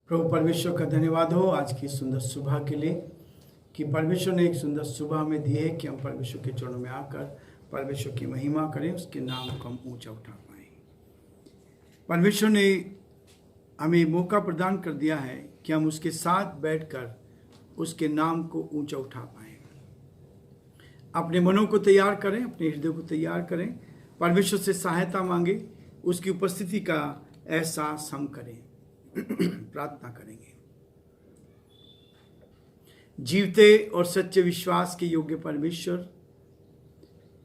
प्रभु परमेश्वर का धन्यवाद हो आज की सुंदर सुबह के लिए कि परमेश्वर ने एक सुंदर सुबह हमें दी है कि हम परमेश्वर के चरणों में आकर परमेश्वर की महिमा करें, उसके नाम को हम ऊंचा उठा पाएं। परमेश्वर ने हमें मौका प्रदान कर दिया है कि हम उसके साथ बैठकर उसके नाम को ऊंचा उठा पाएं। अपने मनों को तैयार करें, अपने हृदय को तैयार करें, परमेश्वर से सहायता मांगे, उसकी उपस्थिति का एहसास हम करें। प्रार्थना करेंगे। जीवते और सच्चे विश्वास के योग्य परमेश्वर,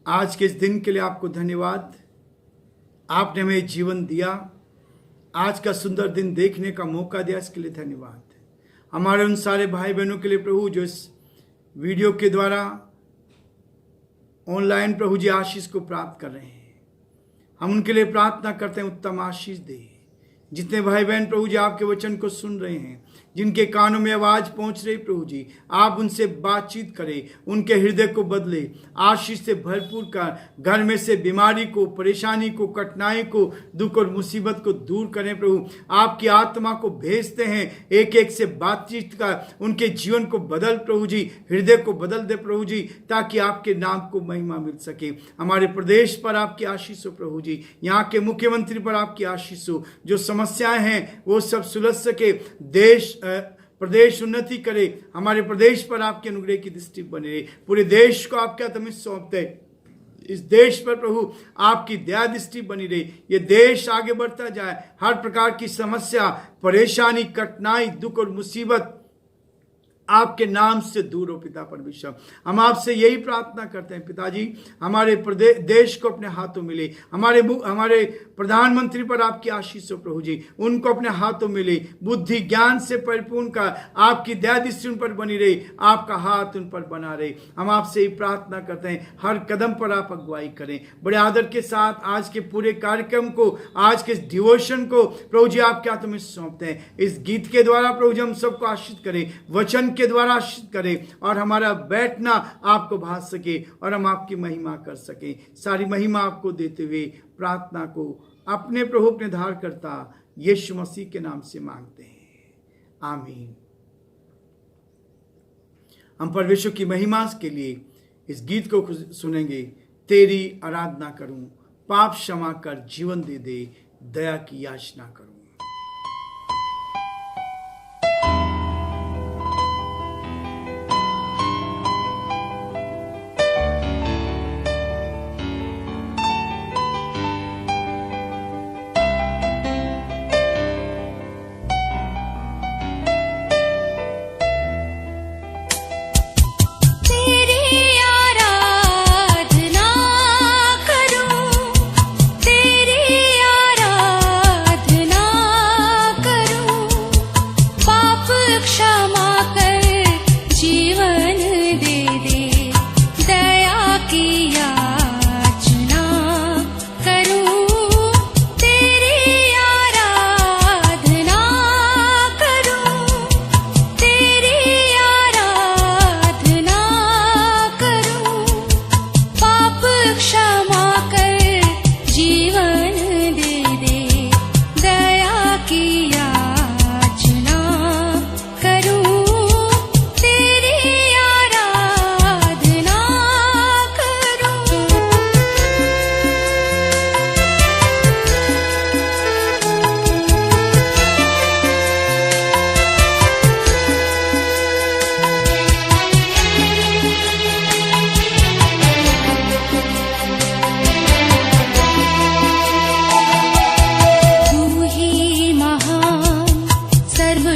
आज के इस दिन के लिए आपको धन्यवाद। आपने हमें जीवन दिया, आज का सुंदर दिन देखने का मौका दिया, इसके लिए धन्यवाद। हमारे उन सारे भाई बहनों के लिए प्रभु जो इस वीडियो के द्वारा ऑनलाइन प्रभु जी आशीष को प्राप्त कर रहे हैं, हम उनके लिए प्रार्थना करते हैं उत्तम आशीष दे। जितने भाई बहन प्रभु जी आपके वचन को सुन रहे हैं, जिनके कानों में आवाज पहुंच रही प्रभु जी, आप उनसे बातचीत करें, उनके हृदय को बदले, आशीष से भरपूर कर घर में से बीमारी को, परेशानी को, कठिनाई को, दुख और मुसीबत को दूर करें प्रभु। आपकी आत्मा को भेजते हैं, एक एक से बातचीत कर उनके जीवन को बदल प्रभु जी, हृदय को बदल दे प्रभु जी, ताकि आपके नाम को महिमा मिल सके। हमारे प्रदेश पर आपकी आशीष हो प्रभु जी, यहाँ के मुख्यमंत्री पर आपकी आशीष हो। जो समस्याएं हैं वो सब सुलझ सके, देश प्रदेश उन्नति करे, हमारे प्रदेश पर आपके अनुग्रह की दृष्टि बने रहे। पूरे देश को आपके हाथ में सौंपते, इस देश पर प्रभु आपकी दया दृष्टि बनी रही। ये देश आगे बढ़ता जाए, हर प्रकार की समस्या, परेशानी, कठिनाई, दुख और मुसीबत आपके नाम से दूर हो पिता परमेश्वर। हम आपसे यही प्रार्थना करते हैं पिताजी, हमारे देश को अपने हाथों में ले, हमारे प्रधानमंत्री पर आपकी आशीष हो प्रभु जी, उनको अपने हाथों में ले, बुद्धि ज्ञान से परिपूर्ण कर, आपकी दया दृष्टि उन पर बनी रहे, आपका हाथ उन पर बना रहे। हम आपसे ही प्रार्थना करते हैं, हर कदम पर आप अगुवाई करें। बड़े आदर के साथ आज के पूरे कार्यक्रम को, आज के डिवोशन को प्रभु जी आपके हाथों में सौंपते हैं। इस गीत के द्वारा प्रभु जी हम सबको आशीष करें, वचन के द्वारा आशीष करें, और हमारा बैठना आपको भाग सके और हम आपकी महिमा कर सके। सारी महिमा आपको देते हुए प्रार्थना को अपने प्रभु अपने धारकर्ता यीशु मसीह के नाम से मांगते हैं, आमीन। हम परमेश्वर की महिमा के लिए इस गीत को सुनेंगे। तेरी आराधना करूं, पाप क्षमा कर, जीवन दे दे, दया की याचना करूं।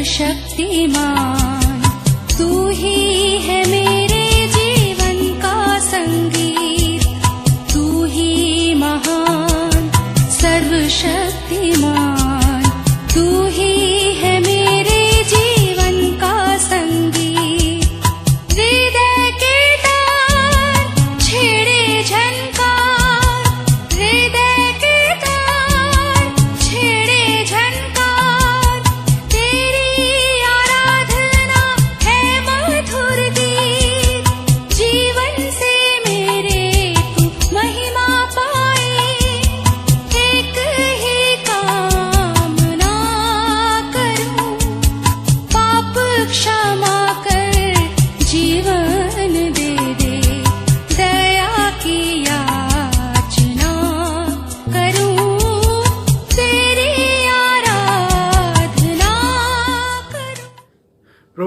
शक्तिमान तू ही है मेरे जीवन का संगीत, तू ही महान सर्वशक्तिमान, तू ही है मेरे जीवन का संगीत। हृदय के तार छेड़े झनकार, हृदय के तार छेड़े झनकार, तेरी महिमा पाए, एक ही काम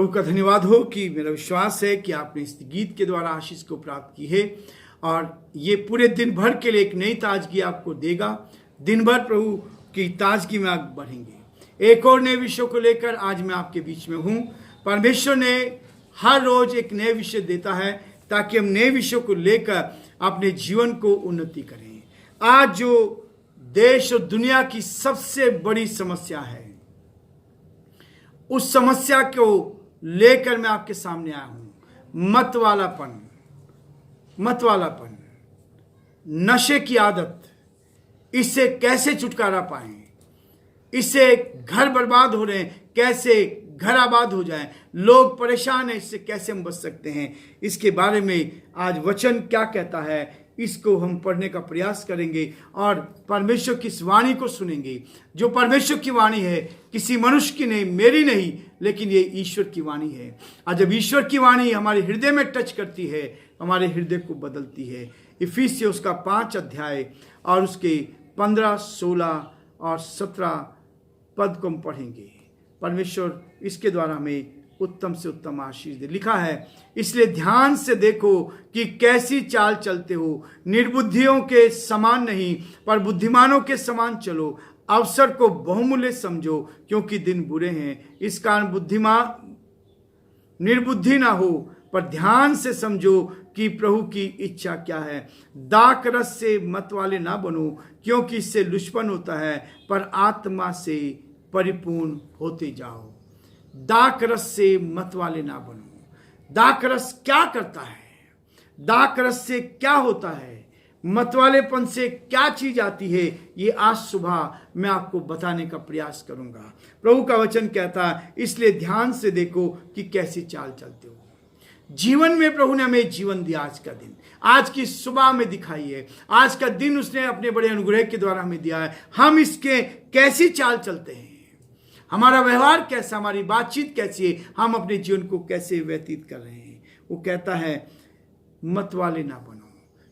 प्रभु का धन्यवाद हो कि मेरा विश्वास है कि आपने इस गीत के द्वारा आशीष को प्राप्त की है और ये पूरे दिन भर के लिए एक नई ताजगी आपको देगा। दिन भर प्रभु की ताजगी में आप बढ़ेंगे। एक और नए विषय को लेकर आज मैं आपके बीच में हूँ। परमेश्वर ने हर रोज एक नए विषय देता है ताकि हम नए विषयों को लेकर अपने जीवन को उन्नति करें। आज जो देश और दुनिया की सबसे बड़ी समस्या है, उस समस्या को लेकर मैं आपके सामने आया हूं। मतवालापन, नशे की आदत, इससे कैसे छुटकारा पाएं, इससे घर बर्बाद हो रहे हैं, कैसे घर आबाद हो जाएं, लोग परेशान हैं, इससे कैसे हम बच सकते हैं, इसके बारे में आज वचन क्या कहता है, इसको हम पढ़ने का प्रयास करेंगे और परमेश्वर की इस वाणी को सुनेंगे। जो परमेश्वर की वाणी है, किसी मनुष्य की नहीं, मेरी नहीं, लेकिन ये ईश्वर की वाणी है। और जब ईश्वर की वाणी हमारे हृदय में टच करती है, हमारे हृदय को बदलती है। इफिसियों उसका 5 अध्याय और उसके 15, 16 और 17 पद को हम पढ़ेंगे। परमेश्वर इसके द्वारा हमें उत्तम से उत्तम आशीष दे। लिखा है, इसलिए ध्यान से देखो कि कैसी चाल चलते हो, निर्बुद्धियों के समान नहीं पर बुद्धिमानों के समान चलो, अवसर को बहुमूल्य समझो क्योंकि दिन बुरे हैं। इस कारण निर्बुद्धि ना हो पर ध्यान से समझो कि प्रभु की इच्छा क्या है। दाक रस से मत वाले ना बनो क्योंकि इससे लुचपन होता है, पर आत्मा से परिपूर्ण होते जाओ। दाक रस से मत वाले ना बनो। दाक रस क्या करता है? दाक रस से क्या होता है? मतवालेपन से क्या चीज आती है? ये आज सुबह मैं आपको बताने का प्रयास करूंगा। प्रभु का वचन कहता है, इसलिए ध्यान से देखो कि कैसी चाल चलते हो। जीवन में प्रभु ने हमें जीवन दिया। आज का दिन, आज की सुबह में दिखाई है। आज का दिन उसने अपने बड़े अनुग्रह के द्वारा हमें दिया है। हम इसके कैसी चाल चलते हैं, हमारा व्यवहार कैसा, हमारी बातचीत कैसी है, हम अपने जीवन को कैसे व्यतीत कर रहे हैं। वो कहता है मत वाले ना बनो।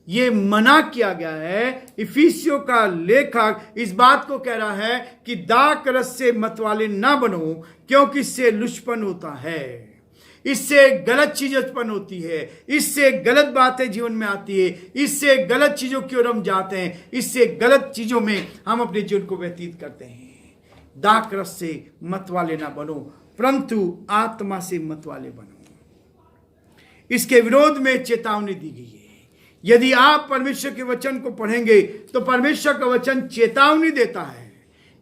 ये मना किया गया है। इफिसियों का लेखक इस बात को कह रहा है कि दाक रस से मत वाले ना बनो क्योंकि इससे लुचपन होता है, इससे गलत चीज उत्पन्न होती है, इससे गलत बातें जीवन में आती है, इससे गलत चीजों की ओर हम जाते हैं, इससे गलत चीजों में हम अपने जीवन को व्यतीत करते हैं। दाक रस से मत वाले ना बनो परंतु आत्मा से मत वाले बनो। इसके विरोध में चेतावनी दी गई है। यदि आप परमेश्वर के वचन को पढ़ेंगे तो परमेश्वर का वचन चेतावनी देता है।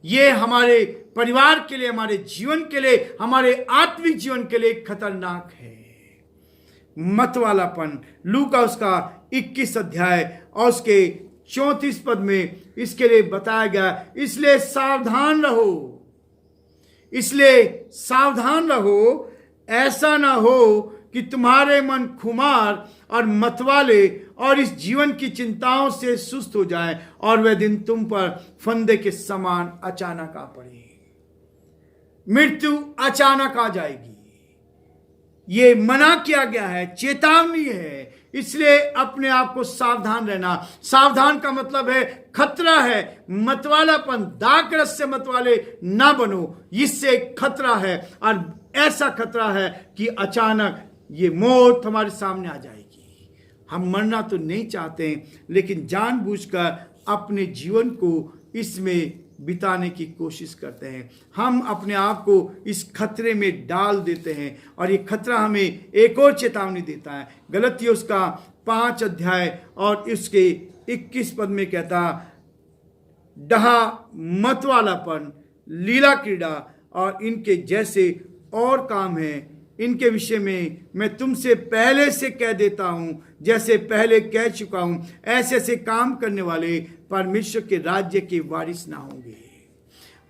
ये हमारे परिवार के लिए, हमारे जीवन के लिए, हमारे आत्मिक जीवन के लिए खतरनाक है। मतवालापन, लूका उसका 21 अध्याय और उसके 34 पद में इसके लिए बताया गया, इसलिए सावधान रहो, इसलिए सावधान रहो, ऐसा ना हो कि तुम्हारे मन खुमार और मतवाले और इस जीवन की चिंताओं से सुस्त हो जाए और वह दिन तुम पर फंदे के समान अचानक आ पड़े। मृत्यु अचानक आ जाएगी। ये मना किया गया है, चेतावनी है। इसलिए अपने आप को सावधान रहना। सावधान का मतलब है खतरा है। मतवालापन, दाक रस से मतवाले ना बनो, इससे खतरा है। और ऐसा खतरा है कि अचानक ये मौत हमारे सामने आ जाएगी। हम मरना तो नहीं चाहते, लेकिन जानबूझकर अपने जीवन को इसमें बिताने की कोशिश करते हैं। हम अपने आप को इस खतरे में डाल देते हैं और ये खतरा हमें एक और चेतावनी देता है। गलतियों उसका 5 अध्याय और इसके 21 पद में कहता, डहा, मतवालापन, लीला क्रीड़ा और इनके जैसे और काम हैं, इनके विषय में मैं तुमसे पहले से कह देता हूं, जैसे पहले कह चुका हूं, ऐसे ऐसे काम करने वाले परमेश्वर के राज्य के वारिस ना होंगे।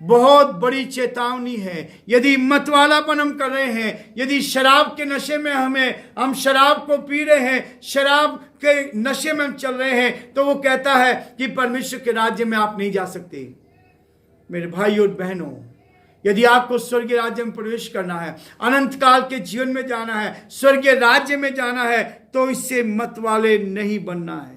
बहुत बड़ी चेतावनी है। यदि मतवालापन हम कर रहे हैं, यदि शराब के नशे में हम शराब को पी रहे हैं, शराब के नशे में हम चल रहे हैं, तो वो कहता है कि परमेश्वर के राज्य में आप नहीं जा सकते। मेरे भाई और बहनों, यदि आपको स्वर्गीय राज्य में प्रवेश करना है, अनंत काल के जीवन में जाना है, स्वर्गीय राज्य में जाना है, तो इससे मत वाले नहीं बनना है।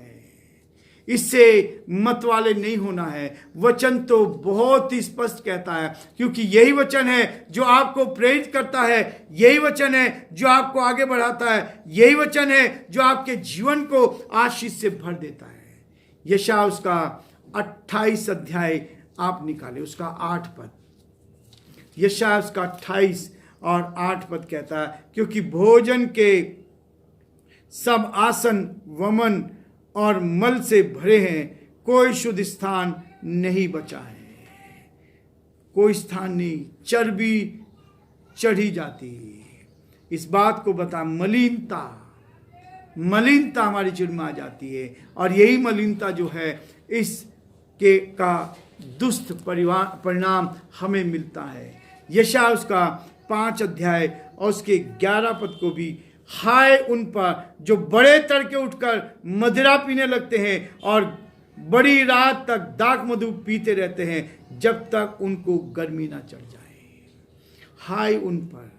इससे मत वाले नहीं होना है। वचन तो बहुत ही स्पष्ट कहता है, क्योंकि यही वचन है जो आपको प्रेरित करता है, यही वचन है जो आपको आगे बढ़ाता है, यही वचन है जो आपके जीवन को आशीष से भर देता है। यशायाह उसका 28 अध्याय आप निकाले, उसका 8 पद। यशायाह उसका 28 और 8 पद कहता है, क्योंकि भोजन के सब आसन वमन और मल से भरे हैं, कोई शुद्ध स्थान नहीं बचा है। कोई स्थान नहीं, चर्बी चढ़ी जाती है। इस बात को बता, मलिनता हमारी जीवन में आ जाती है, और यही मलिनता जो है इसके का दुष्ट परिणाम हमें मिलता है। यशायाह उसका 5 अध्याय और उसके 11 पद को भी, हाय उन पर जो बड़े तड़के उठकर मदिरा पीने लगते हैं और बड़ी रात तक दाख मधु पीते रहते हैं, जब तक उनको गर्मी ना चढ़ जाए। हाय उन पर।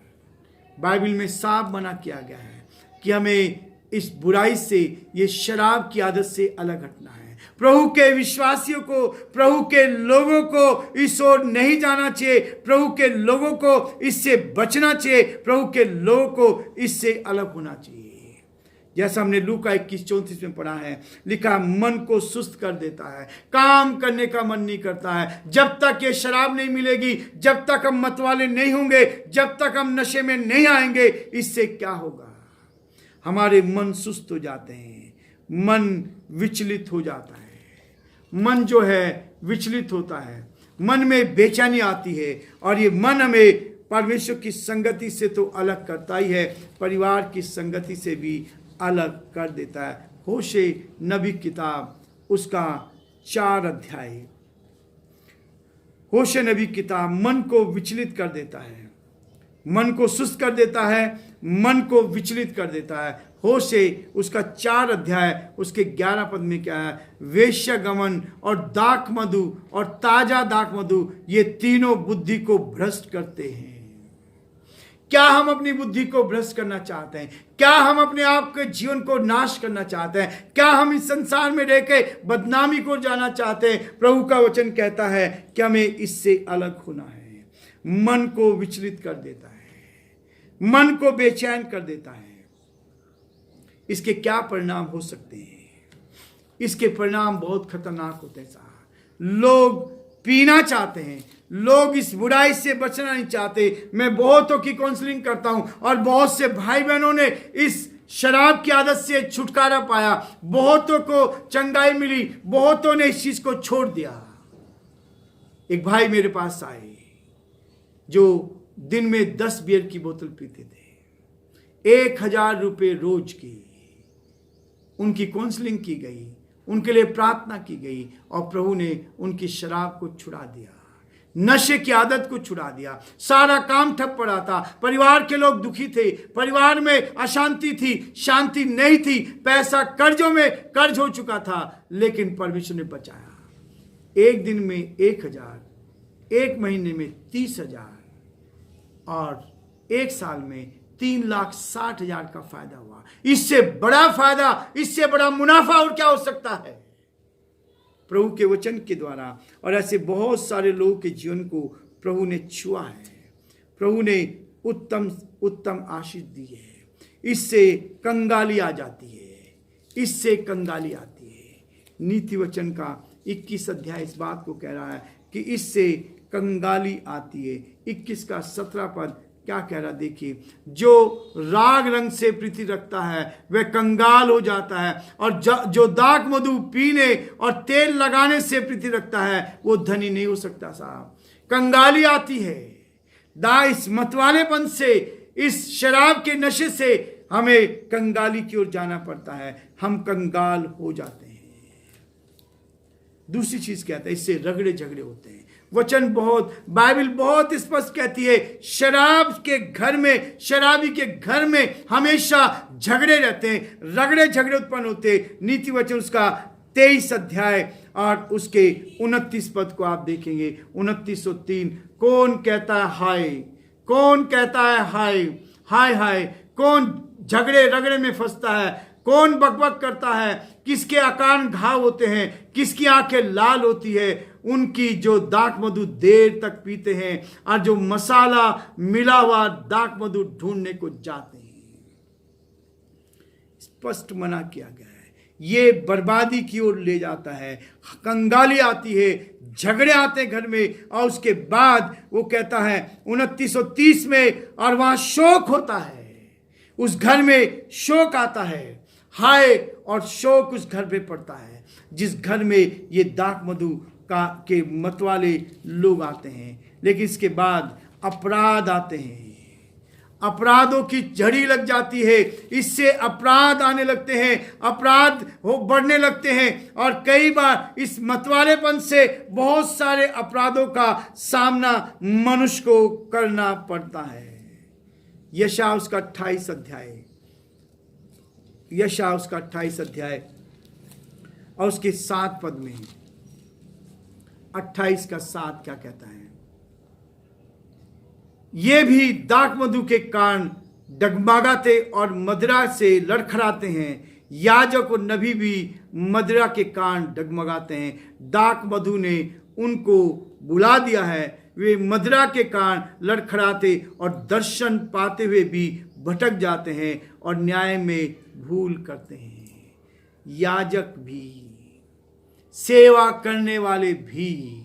बाइबल में साफ मना किया गया है कि हमें इस बुराई से, ये शराब की आदत से अलग हटना है। प्रभु के विश्वासियों को, प्रभु के लोगों को इस ओर नहीं जाना चाहिए। प्रभु के लोगों को इससे बचना चाहिए। प्रभु के लोगों को इससे अलग होना चाहिए। जैसा हमने लूका 21:34 में पढ़ा है, लिखा, मन को सुस्त कर देता है, काम करने का मन नहीं करता है। जब तक ये शराब नहीं मिलेगी, जब तक हम मतवाले नहीं होंगे, जब तक हम नशे में नहीं आएंगे, इससे क्या होगा? हमारे मन सुस्त हो जाते हैं, मन विचलित हो जाता है। मन जो है विचलित होता है, मन में बेचैनी आती है, और ये मन हमें परमेश्वर की संगति से तो अलग करता ही है, परिवार की संगति से भी अलग कर देता है। होशे नबी किताब उसका 4 अध्याय। होशे नबी किताब मन को विचलित कर देता है, मन को सुस्त कर देता है, मन को विचलित कर देता है। होशे उसका 4 अध्याय उसके 11 पद में क्या है? वेश्यागमन और दाख मधु और ताजा दाख मधु, ये तीनों बुद्धि को भ्रष्ट करते हैं। क्या हम अपनी बुद्धि को भ्रष्ट करना चाहते हैं? क्या हम अपने आप के जीवन को नाश करना चाहते हैं? क्या हम इस संसार में रह के बदनामी को जाना चाहते हैं? प्रभु का वचन कहता है कि हमें इससे अलग होना है। मन को विचलित कर देता है, मन को बेचैन कर देता है। इसके क्या परिणाम हो सकते हैं? इसके परिणाम बहुत खतरनाक होते हैं साहब। लोग पीना चाहते हैं, लोग इस बुराई से बचना नहीं चाहते। मैं बहुतों की काउंसलिंग करता हूं, और बहुत से भाई बहनों ने इस शराब की आदत से छुटकारा पाया, बहुतों को चंगाई मिली, बहुतों ने इस चीज को छोड़ दिया। एक भाई मेरे पास आए जो दिन में 10 बियर की बोतल पीते थे, 1000 रुपये रोज की। उनकी काउंसलिंग की गई, उनके लिए प्रार्थना की गई, और प्रभु ने उनकी शराब को छुड़ा दिया, नशे की आदत को छुड़ा दिया। सारा काम ठप पड़ा था, परिवार के लोग दुखी थे, परिवार में अशांति थी, शांति नहीं थी, पैसा कर्जों में कर्ज हो चुका था, लेकिन परमेश्वर ने बचाया। एक दिन में 1000, एक महीने में 30,000, और एक साल में 3,60,000 का फायदा हुआ। इससे बड़ा फायदा, इससे बड़ा मुनाफा और क्या हो सकता है? प्रभु के वचन के द्वारा। और ऐसे बहुत सारे लोगों के जीवन को प्रभु ने छुआ है, प्रभु ने उत्तम उत्तम आशीष दी है। इससे कंगाली आ जाती है, इससे कंगाली आती है। नीति वचन का 21 अध्याय इस बात को कह रहा है कि इससे कंगाली आती है। 21 का 17 पद क्या कह रहा? देखिए, जो राग रंग से प्रीति रखता है वह कंगाल हो जाता है, और जो दाख मधु पीने और तेल लगाने से प्रीति रखता है वो धनी नहीं हो सकता साहब। कंगाली आती है, इस मतवालेपन से, इस शराब के नशे से हमें कंगाली की ओर जाना पड़ता है, हम कंगाल हो जाते हैं। दूसरी चीज कहता है, इससे रगड़े झगड़े होते हैं। वचन बाइबल बहुत स्पष्ट कहती है, शराब के घर में, शराबी के घर में हमेशा झगड़े रहते हैं, रगड़े झगड़े उत्पन्न होते हैं। नीति वचन उसका 23 अध्याय और उसके 29 पद को आप देखेंगे। 2903, कौन कहता है हाय, कौन कहता है हाय, हाय हाय, कौन झगड़े रगड़े में फंसता है, कौन बकबक करता है, किसके अकान घाव होते हैं, किसकी आंखें लाल होती है, उनकी जो दाक मधु देर तक पीते हैं और जो मसाला मिला हुआ दाक मधु ढूंढने को जाते हैं। स्पष्ट मना किया गया है, ये बर्बादी की ओर ले जाता है। कंगाली आती है, झगड़े आते हैं घर में, और उसके बाद वो कहता है 2930 में, और वहां शोक होता है, उस घर में शोक आता है, हाय, और शोक उस घर पे पड़ता है जिस घर में ये दाक मधु के मतवाले लोग आते हैं। लेकिन इसके बाद अपराध आते हैं, अपराधों की झड़ी लग जाती है, इससे अपराध आने लगते हैं, अपराध बढ़ने लगते हैं, और कई बार इस मतवालेपन से बहुत सारे अपराधों का सामना मनुष्य को करना पड़ता है। यशायाह उसका 28 अध्याय, यशायाह उसका 28 अध्याय और उसके 7 पद में, 28 का 7 क्या कहता है? ये भी दाक मधु के कारण डगमगाते और मदिरा से लड़खड़ाते हैं, याजक और नबी भी मदिरा के कारण डगमगाते हैं। दाक मधु ने उनको बुला दिया है, वे मदिरा के कारण लड़खड़ाते और दर्शन पाते हुए भी भटक जाते हैं और न्याय में भूल करते हैं। याजक भी, सेवा करने वाले भी,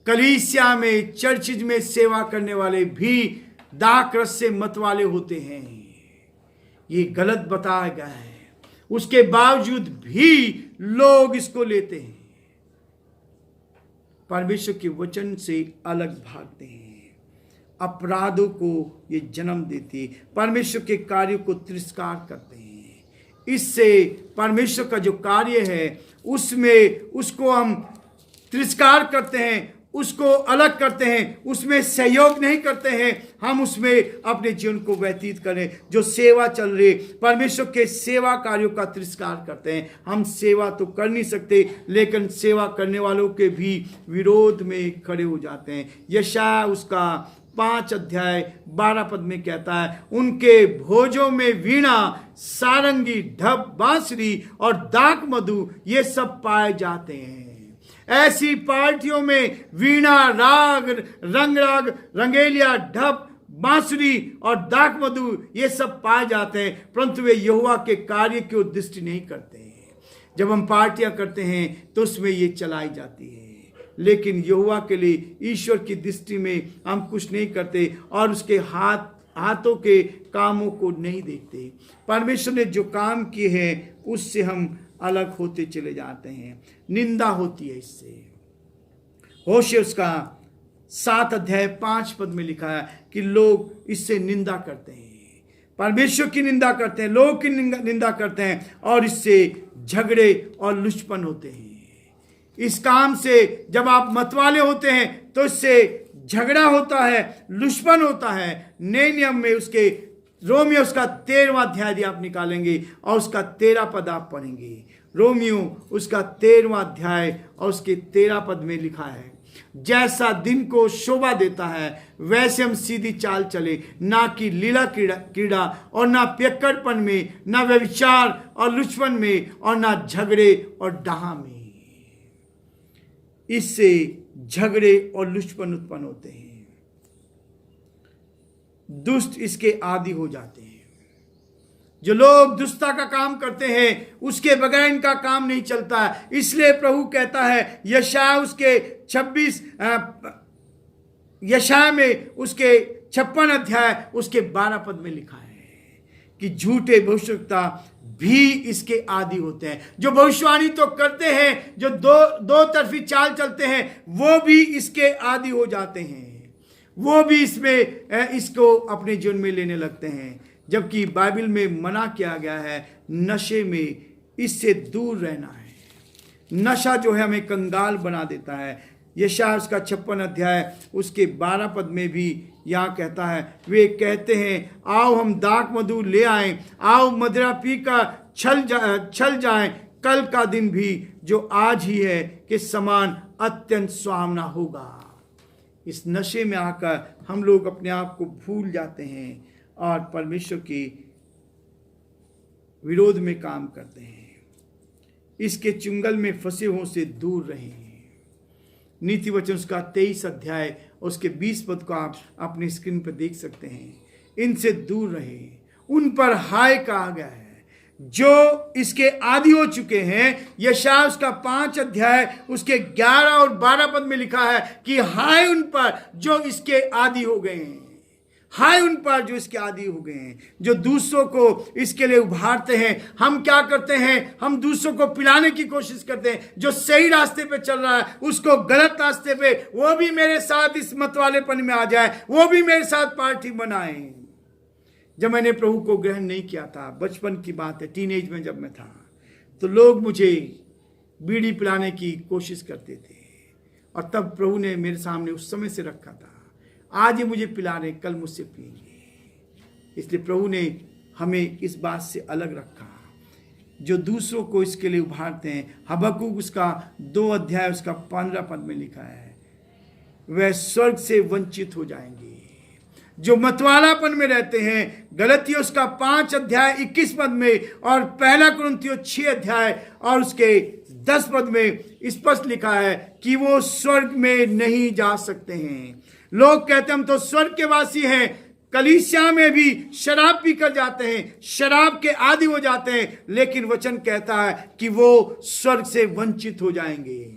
कलीसिया में, चर्चिज में सेवा करने वाले भी दाक रस से मतवाले होते हैं। ये गलत बताया गया है, उसके बावजूद भी लोग इसको लेते हैं, परमेश्वर के वचन से अलग भागते हैं, अपराधों को ये जन्म देती है, परमेश्वर के कार्य को तिरस्कार करते हैं। इससे परमेश्वर का जो कार्य है उसमें उसको हम तिरस्कार करते हैं, उसको अलग करते हैं, उसमें सहयोग नहीं करते हैं, हम उसमें अपने जीवन को व्यतीत करें। जो सेवा चल रही, परमेश्वर के सेवा कार्यों का तिरस्कार करते हैं। हम सेवा तो कर नहीं सकते, लेकिन सेवा करने वालों के भी विरोध में खड़े हो जाते हैं। यशायाह उसका 5 अध्याय 12 पद में कहता है, उनके भोजों में वीणा, सारंगी, ढप, बांसुरी और दाक मधु ये सब पाए जाते हैं। ऐसी पार्टियों में वीणा, राग, रंग राग, रंगेलिया, ढप, बांसुरी और दाक मधु ये सब पाए जाते हैं, परंतु वे यहोवा के कार्य की ओर दृष्टि नहीं करते हैं। जब हम पार्टियां करते हैं तो उसमें ये चलाई जाती है, लेकिन यहोवा के लिए, ईश्वर की दृष्टि में हम कुछ नहीं करते और उसके हाथों के कामों को नहीं देखते। परमेश्वर ने जो काम किए हैं उससे हम अलग होते चले जाते हैं, निंदा होती है इससे। होशे उसका 7 अध्याय 5 पद में लिखा है कि लोग इससे निंदा करते हैं, परमेश्वर की निंदा करते हैं, लोग की निंदा करते हैं और इससे झगड़े और लुचपन होते हैं। इस काम से जब आप मतवाले होते हैं तो इससे झगड़ा होता है, लुचपन होता है। नए नियम में उसके रोमियो उसका 13वां अध्याय आप निकालेंगे और उसका 13 पद आप पढ़ेंगे। रोमियो उसका 13वां अध्याय और उसके 13 पद में लिखा है, जैसा दिन को शोभा देता है वैसे हम सीधी चाल चले, ना कि लीला कीड़ा और ना पियक्कड़पन में, ना व्यभिचार और लुचपन में और ना झगड़े और डाह में। इससे झगड़े और लुचपन उत्पन्न होते हैं, दुष्ट इसके आदी हो जाते हैं। जो लोग दुष्टता का काम करते हैं उसके बगैर इनका काम नहीं चलता है। इसलिए प्रभु कहता है यशायाह उसके 26 यशायाह में उसके 56 अध्याय उसके 12 पद में लिखा है कि झूठे भविष्यवक्ता भी इसके आदी होते हैं। जो भविष्यवाणी तो करते हैं, जो दो तरफी चाल चलते हैं, वो भी इसके आदी हो जाते हैं, वो भी इसमें इसको अपने जीवन में लेने लगते हैं। जबकि बाइबल में मना किया गया है नशे में, इससे दूर रहना है। नशा जो है हमें कंगाल बना देता है। यशायाह उसका 56 अध्याय उसके 12 पद में भी यहाँ कहता है, वे कहते हैं आओ हम दाक मधु ले आएं, आओ मदिरा पी कर छल जाएं, कल का दिन भी जो आज ही है के समान अत्यंत सुहावना होगा। इस नशे में आकर हम लोग अपने आप को भूल जाते हैं और परमेश्वर की विरोध में काम करते हैं। इसके चुंगल में फंसे हुओं से दूर रहें। नीति वचन उसका 23 अध्याय उसके 20 पद को आप अपनी स्क्रीन पर देख सकते हैं। इनसे दूर रहे, उन पर हाय कहा गया है जो इसके आदी हो चुके हैं। यशायाह उसका 5 अध्याय उसके 11 और 12 पद में लिखा है कि हाय उन पर जो इसके आदी हो गए हैं, हाय उन पर जो इसके आदी हो गए हैं, जो दूसरों को इसके लिए उभारते हैं। हम क्या करते हैं? हम दूसरों को पिलाने की कोशिश करते हैं। जो सही रास्ते पे चल रहा है उसको गलत रास्ते पे, वो भी मेरे साथ इस मत वालेपन में आ जाए, वो भी मेरे साथ पार्टी बनाए। जब मैंने प्रभु को ग्रहण नहीं किया था, बचपन की बात है, टीनेज में जब मैं था, तो लोग मुझे बीड़ी पिलाने की कोशिश करते थे और तब प्रभु ने मेरे सामने उस समय से रखा था, आज ये मुझे पिला रहे, कल मुझसे पिएंगे। इसलिए प्रभु ने हमें इस बात से अलग रखा। जो दूसरों को इसके लिए उभारते हैं, हबक्कुक उसका 2 अध्याय उसका 15 पद में लिखा है, वह स्वर्ग से वंचित हो जाएंगे। जो मतवालापन में रहते हैं, गलतियों उसका 5 अध्याय 21 पद में और 1 कुरिन्थियों 6 अध्याय और उसके 10 पद में स्पष्ट लिखा है कि वो स्वर्ग में नहीं जा सकते हैं। लोग कहते हैं हम तो स्वर्ग के वासी हैं, कलीसिया में भी शराब पीकर जाते हैं, शराब के आदी हो जाते हैं, लेकिन वचन कहता है कि वो स्वर्ग से वंचित हो जाएंगे।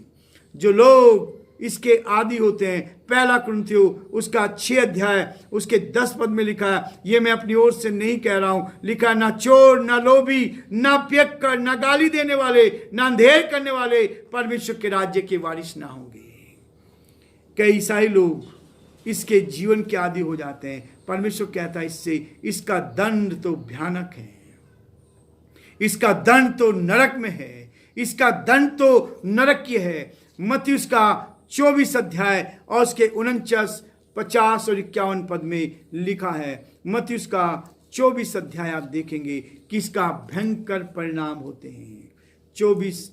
जो लोग इसके आदी होते हैं, 1 कुरिन्थियों उसका 6 अध्याय उसके 10 पद में लिखा है, ये मैं अपनी ओर से नहीं कह रहा हूं, लिखा ना चोर, ना लोभी, ना पियक्कड़, ना गाली देने वाले, ना अंधेर करने वाले परमेश्वर के राज्य के वारिस ना होंगे। कई ईसाई लोग इसके जीवन के आदी हो जाते हैं। परमेश्वर कहता है इससे इसका दंड तो भयानक है, इसका दंड तो नरक में है, इसका दंड तो नरक की है। मत्ती उसका 24 अध्याय और उसके 49, 50 और 51 पद में लिखा है। मत्ती उसका 24 अध्याय आप देखेंगे कि इसका भयंकर परिणाम होते हैं। 24,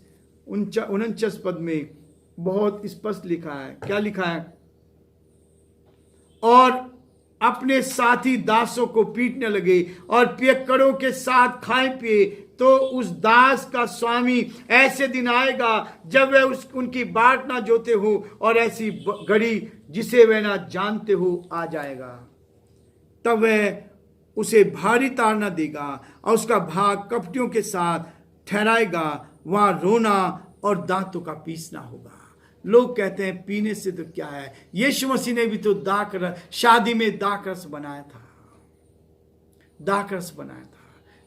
49 पद में बहुत स्पष्ट लिखा है। क्या लिखा है? और अपने साथी दासों को पीटने लगे और पियक्कड़ों के साथ खाए पिए, तो उस दास का स्वामी ऐसे दिन आएगा जब वह उनकी बाट ना जोते हो और ऐसी घड़ी जिसे वह ना जानते हो आ जाएगा। तब वह उसे भारी ताड़ना देगा और उसका भाग कपटियों के साथ ठहराएगा, वहां रोना और दांतों का पीसना होगा। लोग कहते हैं पीने से तो क्या है, यीशु मसीह ने भी तो शादी में दाखरस बनाया था, दाखरस बनाया था।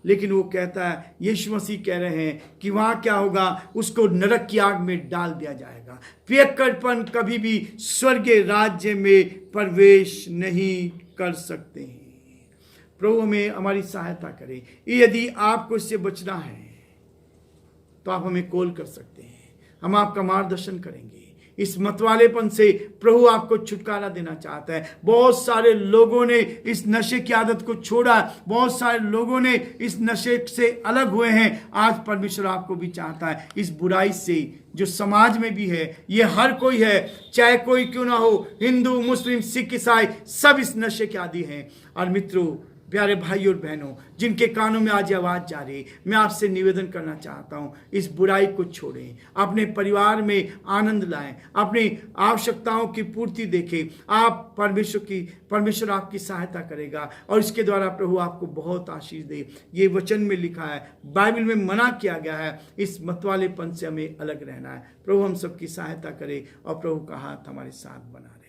लेकिन वो कहता है, यीशु मसीह कह रहे हैं कि वहां क्या होगा, उसको नरक की आग में डाल दिया जाएगा। पियक्कड़पन कभी भी स्वर्गीय राज्य में प्रवेश नहीं कर सकते हैं। प्रभु हमें हमारी सहायता करे। यदि आपको इससे बचना है तो आप हमें कॉल कर सकते हैं, हम आपका मार्गदर्शन करेंगे। इस मतवालेपन से प्रभु आपको छुटकारा देना चाहता है। बहुत सारे लोगों ने इस नशे की आदत को छोड़ा, बहुत सारे लोगों ने इस नशे से अलग हुए हैं। आज परमेश्वर आपको भी चाहता है इस बुराई से जो समाज में भी है, ये हर कोई है, चाहे कोई क्यों ना हो, हिंदू, मुस्लिम, सिख, ईसाई, सब इस नशे के आदी हैं। और मित्रों, प्यारे भाई और बहनों, जिनके कानों में आज आवाज जा रही, मैं आपसे निवेदन करना चाहता हूं, इस बुराई को छोड़ें, अपने परिवार में आनंद लाएं, अपनी आवश्यकताओं की पूर्ति देखें। आप परमेश्वर आपकी सहायता करेगा और इसके द्वारा प्रभु आपको बहुत आशीष दे। ये वचन में लिखा है, बाइबल में मना किया गया है, इस मतवालेपन से हमें अलग रहना है। प्रभु हम सबकी सहायता करे और प्रभु का हाथ हमारे साथ बना रहे।